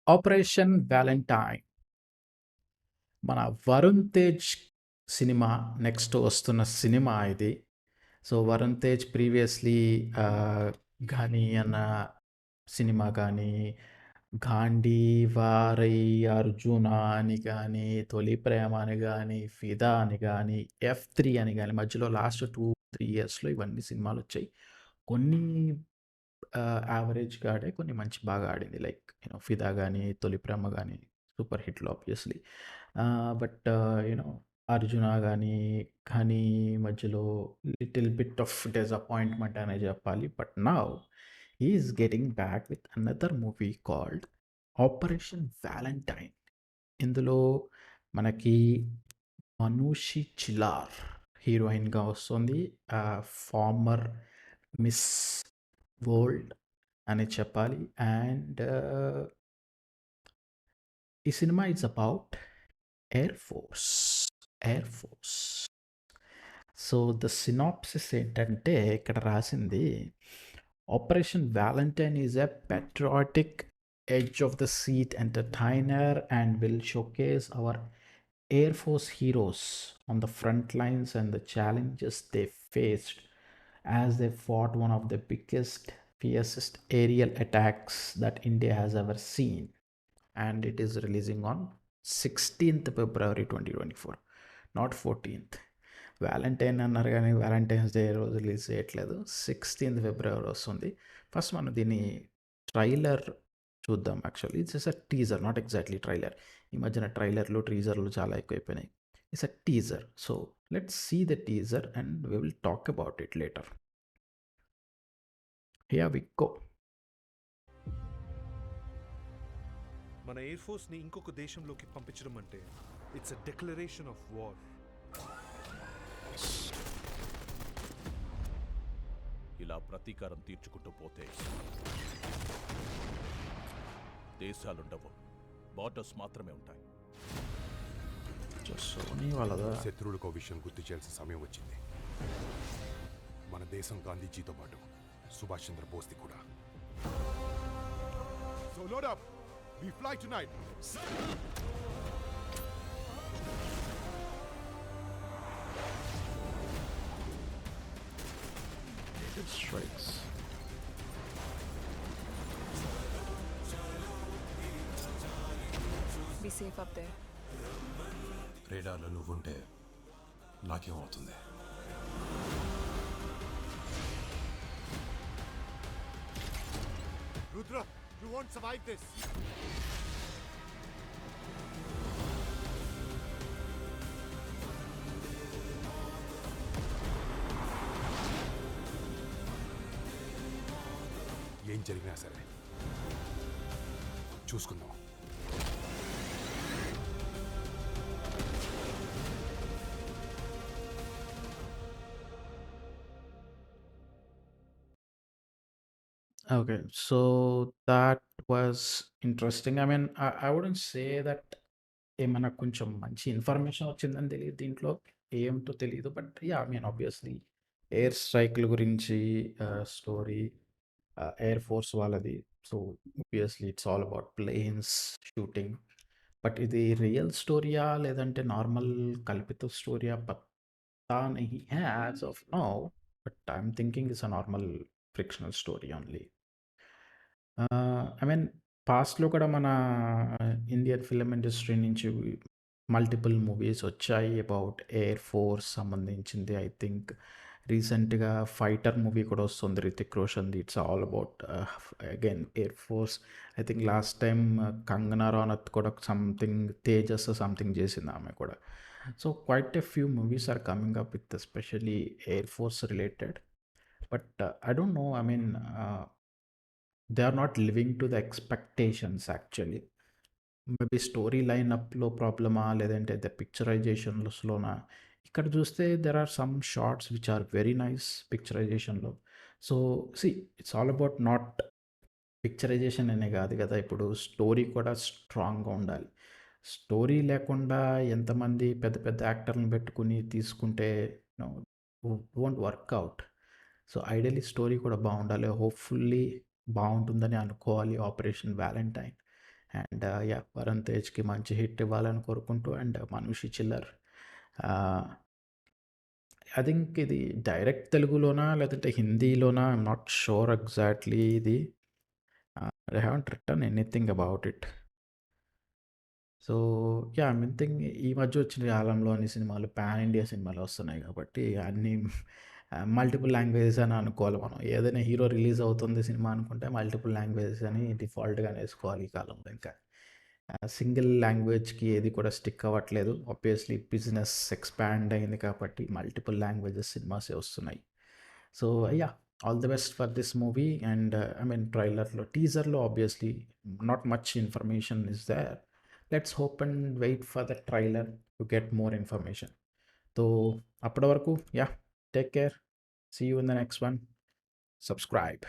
'Operation Valentine' మన 'Varun Tej' cinema next వస్తున్న cinema ఇది. సో, 'వరుణ్ తేజ్' ప్రీవియస్‌లీ 'ఘని' అన్న సినిమా కానీ, 'గాంధీవారై అర్జున' అని గానీ, 'తొలి ప్రేమ' అని గానీ, 'ఫిదా' అని గానీ, 'ఎఫ్3' అని గానీ మధ్యలో లాస్ట్ 2, 3 ఇయర్స్‌లో ఇవన్నీ సినిమాలొచ్చాయి. కొన్ని యావరేజ్‌గా ఆడాయి. కొన్ని మంచి బాగా ఆడింది. లైక్ 'ఫిదా' గానీ, 'తొలి ప్రేమ' గానీ సూపర్ హిట్‌లు ఆబ్వియస్‌లీ. బట్ 'అర్జున' గానీ, 'ఘని' మధ్యలో లిటిల్ బిట్ ఆఫ్ డిసప్పాయింట్‌మెంట్ అనే జెప్పాలి. But now he is getting back with another movie called 'operation Valentine'. ఇందులో మనకి 'మనూషి చిల్లార్' హీరోయిన్‌గా వస్తుంది. ఫార్మర్ మిస్ వరల్డ్ అని చెప్పాలి. అండ్ ఈ cinema it's about air force. Air force. So, the synopsis ఏంటంటే ఇక్కడ రాసింది, 'operation Valentine is a patriotic edge of the seat entertainer and will showcase our Air Force heroes on the front lines and the challenges they faced as they fought one of the biggest, fiercest aerial attacks that India has ever seen.' And it is releasing on 16th February 2024, not 14th. Valentine అన్నారు కానీ Valentine's day రోజు release చేయట్లేదు. 16th ఫిబ్రవరి వస్తుంది. First మనం దీన్ని trailer చూద్దాం. Actually it's a teaser, not exactly trailer. ఈ మధ్యన ట్రైలర్లు టీజర్లు చాలా ఎక్కువైపోయినాయి. It's a teaser. So let's see the teaser and we will talk about it later. Here we go. మన ఎయిర్ ఫోర్స్ని ఇంకొక దేశంలోకి పంపించడం అంటే it's a declaration of war. ఇలా ప్రతీకారం తీర్చుకుంటూ పోతే దేశాలుండవు, బార్డర్స్ మాత్రమే ఉంటాయి. సోనీ వాళ్ళదా? శత్రువులకు ఒక విషయం గుర్తు చేయాల్సిన సమయం వచ్చింది. మన దేశం గాంధీజీతో పాటు సుభాష్ చంద్ర బోస్ది కూడా. So load up. We fly tonight. Strikes. Be safe up there. రేడార్లో నువ్వుంటే నాకేమవుతుంది? Rudra, you won't survive this. ఏం జరిగినా సరే చూసుకుందాం. Okay, so that was interesting. I mean, I wouldn't say that ఏమన్నా కొంచెం మంచి ఇన్ఫర్మేషన్ వచ్చిందని తెలియదు దీంట్లో. ఏమిటో తెలీదు. But I mean obviously air స్ట్రైక్ల గురించి స్టోరీ, ఎయిర్ ఫోర్స్ వాళ్ళది. So obviously it's all about planes shooting. But ఇది రియల్ స్టోరీయా లేదంటే నార్మల్ కల్పిత స్టోరీయా పత్తా నహీ హై as of now. But I'm thinking it's a normal frictional story only. I mean పాస్ట్‌లో కూడా మన ఇండియన్ ఫిల్మ్ ఇండస్ట్రీ నుంచి మల్టిపుల్ మూవీస్ వచ్చాయి అబౌట్ ఎయిర్ ఫోర్స్ సంబంధించింది. ఐ థింక్ రీసెంట్‌గా 'ఫైటర్' మూవీ కూడా వస్తుంది Hrithik రోషన్‌ది. It's all about again air force. I think last time Kangana Ranaut కూడా సంథింగ్ 'తేజస్' సంథింగ్ చేసింది ఆమె కూడా. So quite a few movies are coming up with especially air force related. But I don't know, I mean they are not living to the expectations actually. Maybe story లైనప్‌లో ప్రాబ్లమా? లేదంటే the పిక్చరైజేషన్స్‌లోనా? ఇక్కడ చూస్తే there are some shots which are very nice పిక్చరైజేషన్‌లో. So see it's all about not picturisation అనే కాదు కదా! ఇప్పుడు స్టోరీ కూడా స్ట్రాంగ్‌గా ఉండాలి. స్టోరీ లేకుండా ఎంతమంది పెద్ద పెద్ద యాక్టర్‌లను పెట్టుకొని తీసుకుంటే no won't work out. So ideally story కూడా బావుండాలి. హోప్‌ఫుల్లీ బావుంటుందని అనుకోవాలి 'Operation Valentine'. And yeah! Varun తేజ్‌కి మంచి హిట్ ఇవ్వాలని కోరుకుంటూ and 'Manushi Chhillar' I think ఇది డైరెక్ట్ తెలుగులోనా? లేదంటే హిందీలోనా? ఐయామ్ నాట్ షూర్ ఎగ్జాక్ట్‌లీ ఇది. They haven't written anything about it. So, yeah! I think ఈ మధ్య వచ్చిన కాలంలోని సినిమాలు పాన్ ఇండియా సినిమాలు వస్తున్నాయి కాబట్టి అన్నీ మల్టిపుల్ లాంగ్వేజెస్ అని అనుకోవాలి మనం. ఏదైనా హీరో రిలీజ్ అవుతుంది సినిమా అనుకుంటే మల్టిపుల్ లాంగ్వేజెస్ అని డిఫాల్ట్‌గా అనేసుకోవాలి ఈ కాలంలో ఇంకా. సింగిల్ లాంగ్వేజ్‌కి ఏది కూడా స్టిక్ అవ్వట్లేదు. ఆబ్వియస్‌లీ బిజినెస్ ఎక్స్‌పాండ్ అయింది కాబట్టి మల్టిపుల్ లాంగ్వేజెస్ సినిమాసే వస్తున్నాయి. So, yeah! All the best for this movie and I mean ట్రైలర్‌లో టీజర్‌లో obviously not much information is there. Let's hope and wait for the trailer to get more information. So, అప్పటి వరకు yeah! Take care. See you in the next one. Subscribe.